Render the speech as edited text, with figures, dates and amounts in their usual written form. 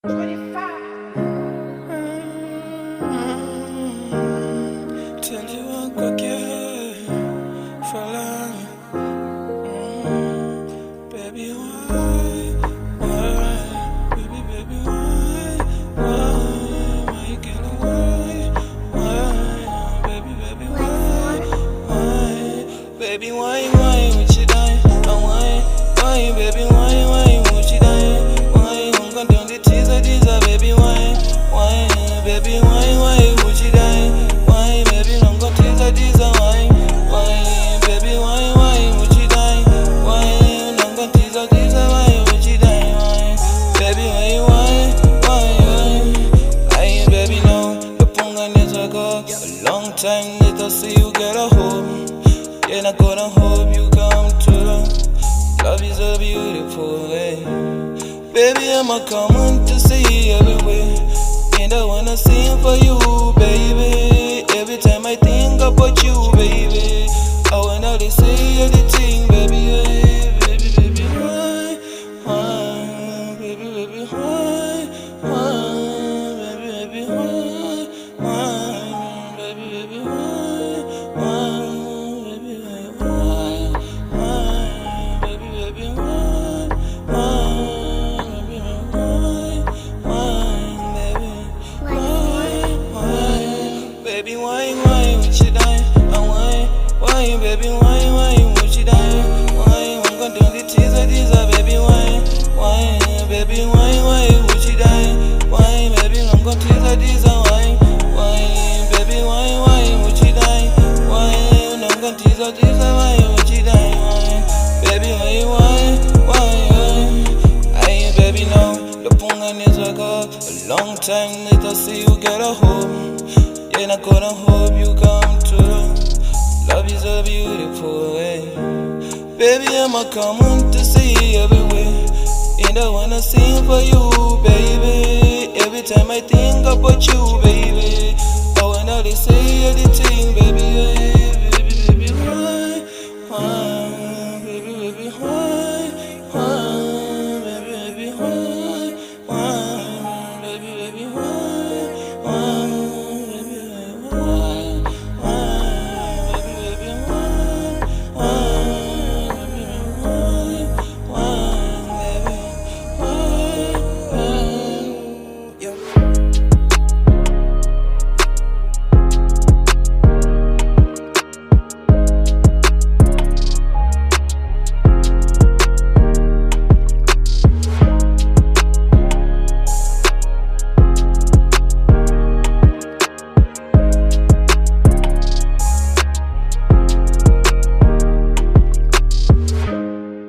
Tell you one quick, for long. Baby, why, baby, why you get away? Baby, why, would you die? Why, baby, why, would you die? Why, I'm gonna do the teaser, baby, why, baby, why, would you die? Why, baby, I'm gonna teaser, why, baby, why, would you die? Why, I'm gonna teaser, why, would you die? Why, baby, why, baby, no, the punga needs go. A long time later, see you get a home. Yeah, I gonna hope you come true. Love is a beautiful way. Baby, I'm a coming to see you everywhere. And I wanna sing for you, baby. Every time I think about you, baby, I wanna say everything, baby. Baby, why, baby, why, baby, why, baby, why. Baby, why, would you die? Why, baby, why, would you die? Why, I'm gonna do the teaser, baby, why, baby, why, would you die? Why, baby, I'm gonna teaser, why, baby, why, would you die? Why, I'm gonna teaser, why, would you die? Baby, why, baby, no, the punga needs a go. A long time later, see you get a home. And I gonna hope you come true. Love is a beautiful way. Baby, I'm a coming to see you everywhere. And I wanna sing for you, baby. Every time I think about you, baby.